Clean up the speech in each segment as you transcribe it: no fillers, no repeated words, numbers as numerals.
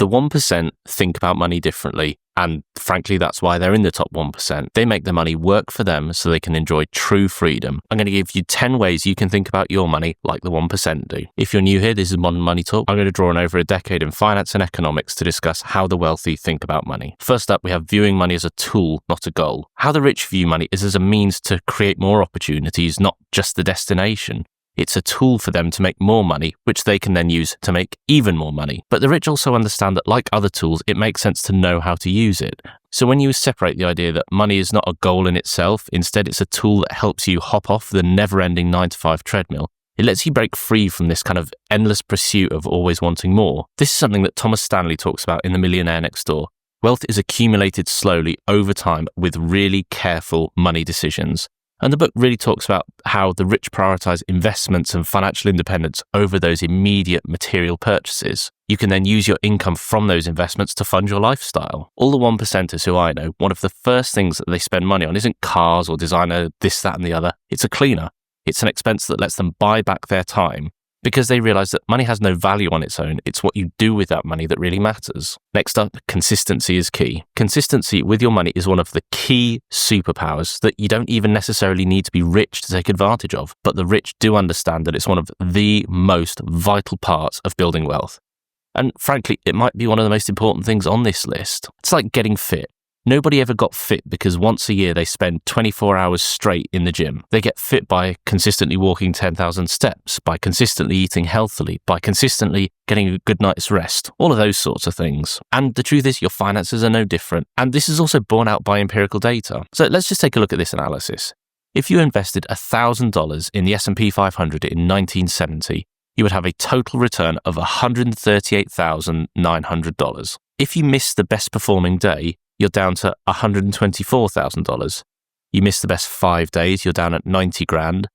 The 1% think about money differently, and frankly, that's why they're in the top 1%. They make their money work for them so they can enjoy true freedom. I'm going to give you 10 ways you can think about your money like the 1% do. If you're new here, this is Modern Money Talk. I'm going to draw on over a decade in finance and economics to discuss how the wealthy think about money. First up, we have viewing money as a tool, not a goal. How the rich view money is as a means to create more opportunities, not just the destination. It's a tool for them to make more money, which they can then use to make even more money. But the rich also understand that, like other tools, it makes sense to know how to use it. So when you separate the idea that money is not a goal in itself, instead it's a tool that helps you hop off the never-ending 9-to-5 treadmill, it lets you break free from this kind of endless pursuit of always wanting more. This is something that Thomas Stanley talks about in The Millionaire Next Door. Wealth is accumulated slowly over time with really careful money decisions. And the book really talks about how the rich prioritize investments and financial independence over those immediate material purchases. You can then use your income from those investments to fund your lifestyle. All the 1%ers who I know, one of the first things that they spend money on isn't cars or designer, this, that, and the other. It's a cleaner. It's an expense that lets them buy back their time, because they realize that money has no value on its own. It's what you do with that money that really matters. Next up, consistency is key. Consistency with your money is one of the key superpowers that you don't even necessarily need to be rich to take advantage of, but the rich do understand that it's one of the most vital parts of building wealth. And frankly, it might be one of the most important things on this list. It's like getting fit. Nobody ever got fit because once a year they spend 24 hours straight in the gym. They get fit by consistently walking 10,000 steps, by consistently eating healthily, by consistently getting a good night's rest, all of those sorts of things. And the truth is, your finances are no different. And this is also borne out by empirical data. So let's just take a look at this analysis. If you invested $1,000 in the S&P 500 in 1970, you would have a total return of $138,900. If you missed the best performing day, you're down to $124,000. You miss the best 5 days, you're down at 90 grand.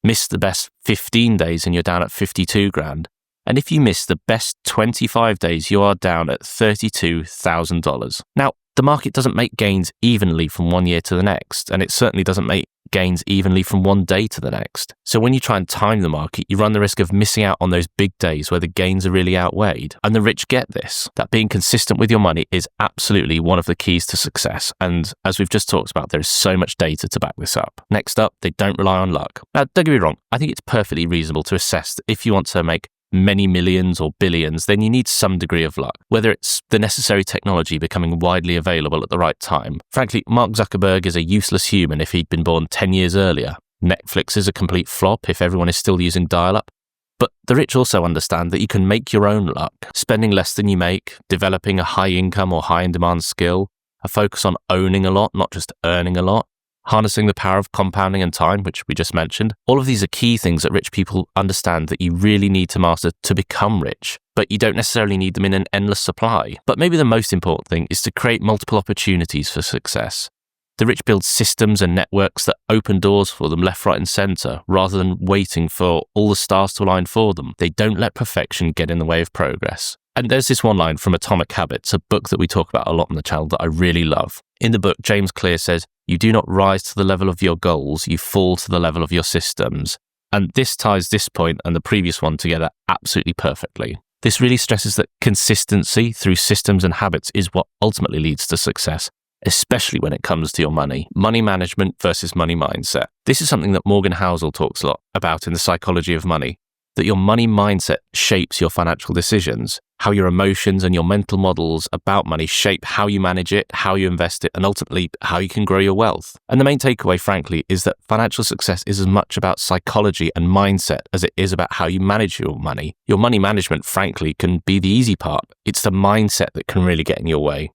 Miss the best 15 days and you're down at 52 grand. And if you miss the best 25 days, you are down at $32,000. Now, the market doesn't make gains evenly from one year to the next, and it certainly doesn't make gains evenly from one day to the next. So when you try and time the market, you run the risk of missing out on those big days where the gains are really outweighed. And the rich get this, that being consistent with your money is absolutely one of the keys to success. And as we've just talked about, there is so much data to back this up. Next up, they don't rely on luck. Now, don't get me wrong, I think it's perfectly reasonable to assess that if you want to make many millions or billions, then you need some degree of luck, whether it's the necessary technology becoming widely available at the right time. Frankly, Mark Zuckerberg is a useless human if he'd been born 10 years earlier. Netflix is a complete flop if everyone is still using dial-up. But the rich also understand that you can make your own luck, spending less than you make, developing a high income or high in demand skill, a focus on owning a lot, not just earning a lot, harnessing the power of compounding and time, which we just mentioned. All of these are key things that rich people understand that you really need to master to become rich, but you don't necessarily need them in an endless supply. But maybe the most important thing is to create multiple opportunities for success. The rich build systems and networks that open doors for them left, right and centre, rather than waiting for all the stars to align for them. They don't let perfection get in the way of progress. And there's this one line from Atomic Habits, a book that we talk about a lot on the channel that I really love. In the book, James Clear says, "You do not rise to the level of your goals, you fall to the level of your systems." And this ties this point and the previous one together absolutely perfectly. This really stresses that consistency through systems and habits is what ultimately leads to success, especially when it comes to your money. Money management versus money mindset. This is something that Morgan Housel talks a lot about in The Psychology of Money, that your money mindset shapes your financial decisions, how your emotions and your mental models about money shape how you manage it, how you invest it, and ultimately how you can grow your wealth. And the main takeaway, frankly, is that financial success is as much about psychology and mindset as it is about how you manage your money. Your money management, frankly, can be the easy part. It's the mindset that can really get in your way.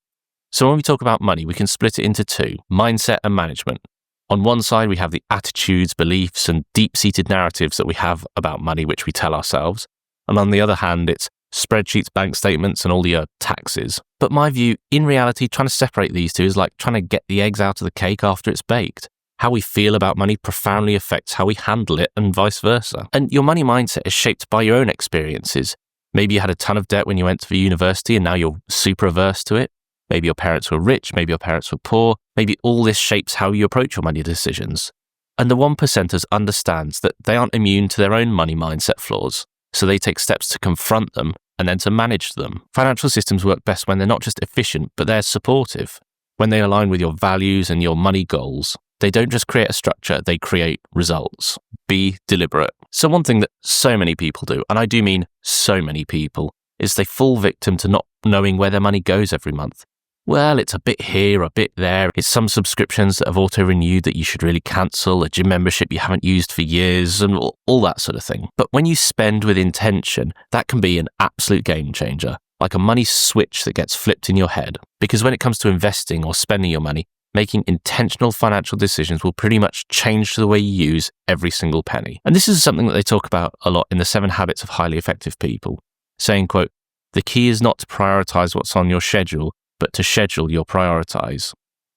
So when we talk about money, we can split it into two: mindset and management. On one side, we have the attitudes, beliefs, and deep-seated narratives that we have about money, which we tell ourselves. And on the other hand, it's spreadsheets, bank statements, and all your taxes. But my view, in reality, trying to separate these two is like trying to get the eggs out of the cake after it's baked. How we feel about money profoundly affects how we handle it and vice versa. And your money mindset is shaped by your own experiences. Maybe you had a ton of debt when you went to university and now you're super averse to it. Maybe your parents were rich, maybe your parents were poor. Maybe all this shapes how you approach your money decisions. And the 1%ers understands that they aren't immune to their own money mindset flaws, so they take steps to confront them and then to manage them. Financial systems work best when they're not just efficient, but they're supportive. When they align with your values and your money goals, they don't just create a structure, they create results. Be deliberate. So one thing that so many people do, and I do mean so many people, is they fall victim to not knowing where their money goes every month. Well, it's a bit here, a bit there. It's some subscriptions that have auto-renewed that you should really cancel, a gym membership you haven't used for years, and all that sort of thing. But when you spend with intention, that can be an absolute game changer, like a money switch that gets flipped in your head. Because when it comes to investing or spending your money, making intentional financial decisions will pretty much change the way you use every single penny. And this is something that they talk about a lot in the 7 Habits of Highly Effective People, saying, quote, "The key is not to prioritize what's on your schedule, but to schedule your prioritize."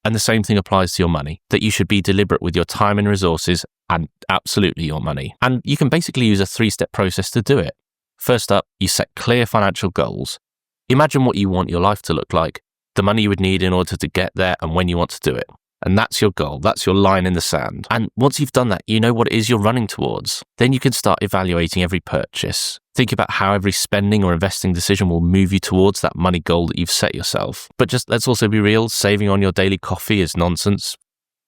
And the same thing applies to your money, that you should be deliberate with your time and resources and absolutely your money. And you can basically use a 3-step process to do it. First up, you set clear financial goals. Imagine what you want your life to look like, the money you would need in order to get there, and when you want to do it. And that's your goal. That's your line in the sand. And once you've done that, you know what it is you're running towards. Then you can start evaluating every purchase. Think about how every spending or investing decision will move you towards that money goal that you've set yourself. But just let's also be real, saving on your daily coffee is nonsense.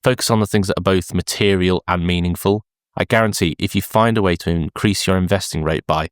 Focus on the things that are both material and meaningful. I guarantee if you find a way to increase your investing rate by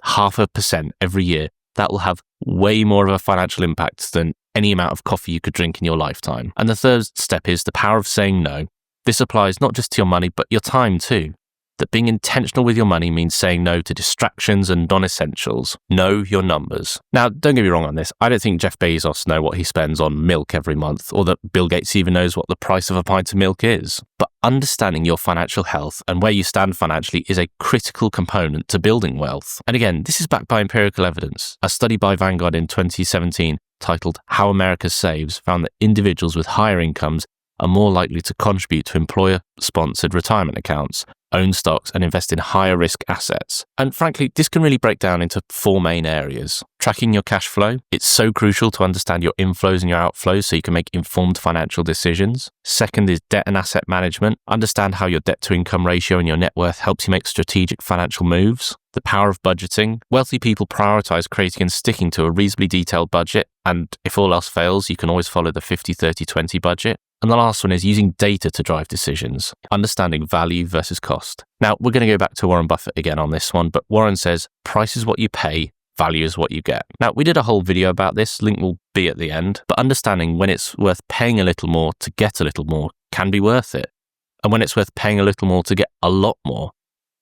0.5% every year, that will have way more of a financial impact than any amount of coffee you could drink in your lifetime. And the third step is the power of saying no. This applies not just to your money, but your time too. That being intentional with your money means saying no to distractions and non-essentials. Know your numbers. Now, don't get me wrong on this. I don't think Jeff Bezos knows what he spends on milk every month, or that Bill Gates even knows what the price of a pint of milk is. But understanding your financial health and where you stand financially is a critical component to building wealth. And again, this is backed by empirical evidence. A study by Vanguard in 2017 titled How America Saves found that individuals with higher incomes are more likely to contribute to employer-sponsored retirement accounts, own stocks, and invest in higher risk assets. And frankly, this can really break down into 4 main areas. Tracking your cash flow. It's so crucial to understand your inflows and your outflows so you can make informed financial decisions. Second is debt and asset management. Understand how your debt to income ratio and your net worth helps you make strategic financial moves. The power of budgeting. Wealthy people prioritize creating and sticking to a reasonably detailed budget. And if all else fails, you can always follow the 50-30-20 budget. And the last one is using data to drive decisions, understanding value versus cost. Now, we're going to go back to Warren Buffett again on this one, but Warren says, price is what you pay, value is what you get. Now, we did a whole video about this, link will be at the end, but understanding when it's worth paying a little more to get a little more can be worth it. And when it's worth paying a little more to get a lot more.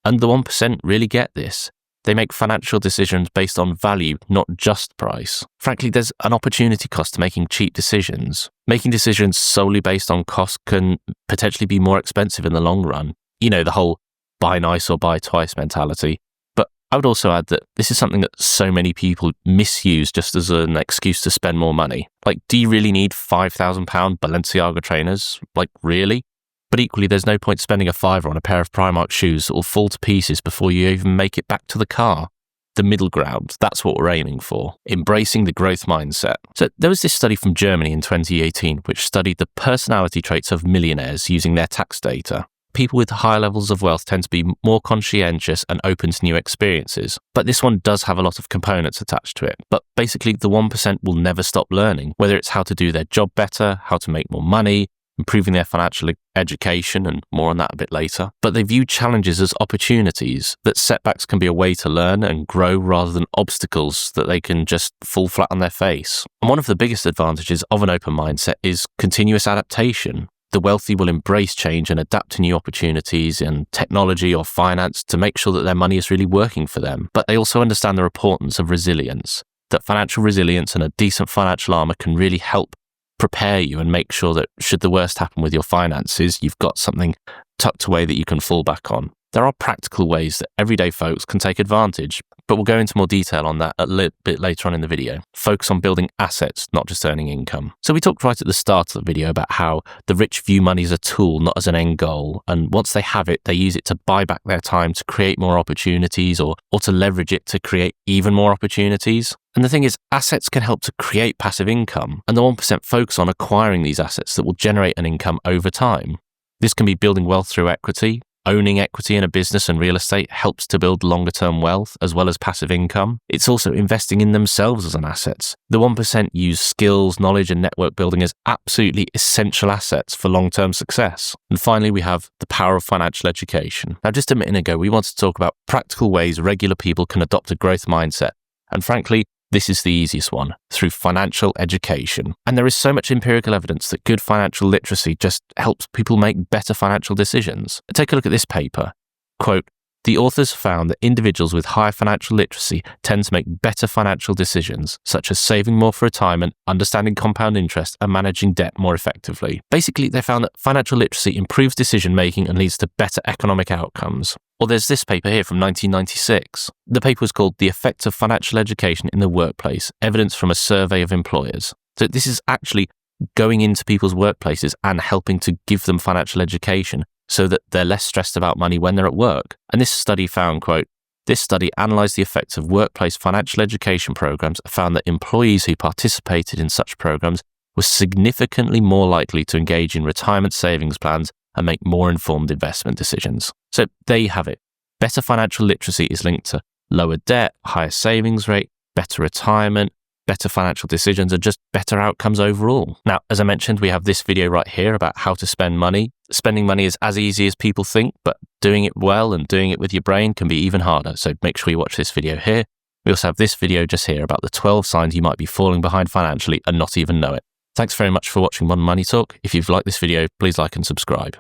And the 1% really get this. They make financial decisions based on value, not just price. Frankly, there's an opportunity cost to making cheap decisions. Making decisions solely based on cost can potentially be more expensive in the long run. You know, the whole buy nice or buy twice mentality. But I would also add that this is something that so many people misuse just as an excuse to spend more money. Like, do you really need £5,000 Balenciaga trainers? Like, really? But equally, there's no point spending a £5 on a pair of Primark shoes that will fall to pieces before you even make it back to the car. The middle ground, that's what we're aiming for. Embracing the growth mindset. So there was this study from Germany in 2018 which studied the personality traits of millionaires using their tax data. People with higher levels of wealth tend to be more conscientious and open to new experiences. But this one does have a lot of components attached to it. But basically, the 1% will never stop learning, whether it's how to do their job better, how to make more money, improving their financial education, and more on that a bit later. But they view challenges as opportunities, that setbacks can be a way to learn and grow rather than obstacles that they can just fall flat on their face. And one of the biggest advantages of an open mindset is continuous adaptation. The wealthy will embrace change and adapt to new opportunities in technology or finance to make sure that their money is really working for them. But they also understand the importance of resilience, that financial resilience and a decent financial armor can really help prepare you and make sure that should the worst happen with your finances, you've got something tucked away that you can fall back on. There are practical ways that everyday folks can take advantage, but we'll go into more detail on that a little bit later on in the video. Focus on building assets, not just earning income. So we talked right at the start of the video about how the rich view money as a tool, not as an end goal. And once they have it, they use it to buy back their time to create more opportunities or to leverage it to create even more opportunities. And the thing is, assets can help to create passive income, and the 1% focus on acquiring these assets that will generate an income over time. This can be building wealth through equity, owning equity in a business and real estate helps to build longer-term wealth as well as passive income. It's also investing in themselves as an asset. The 1% use skills, knowledge, and network building as absolutely essential assets for long-term success. And finally, we have the power of financial education. Now, just a minute ago, we wanted to talk about practical ways regular people can adopt a growth mindset. And frankly, this is the easiest one, through financial education. And there is so much empirical evidence that good financial literacy just helps people make better financial decisions. Take a look at this paper. Quote, "The authors found that individuals with higher financial literacy tend to make better financial decisions, such as saving more for retirement, understanding compound interest, and managing debt more effectively." Basically, they found that financial literacy improves decision-making and leads to better economic outcomes. Or there's this paper here from 1996. The paper was called "The Effect of Financial Education in the Workplace, Evidence from a Survey of Employers." So this is actually going into people's workplaces and helping to give them financial education so that they're less stressed about money when they're at work. And this study found, quote, "This study analysed the effects of workplace financial education programs and found that employees who participated in such programs were significantly more likely to engage in retirement savings plans and make more informed investment decisions." So there you have it. Better financial literacy is linked to lower debt, higher savings rate, better retirement, better financial decisions, and just better outcomes overall. Now, as I mentioned, we have this video right here about how to spend money. Spending money is as easy as people think, but doing it well and doing it with your brain can be even harder. So make sure you watch this video here. We also have this video just here about the 12 signs you might be falling behind financially and not even know it. Thanks very much for watching Modern Money Talk. If you've liked this video, please like and subscribe.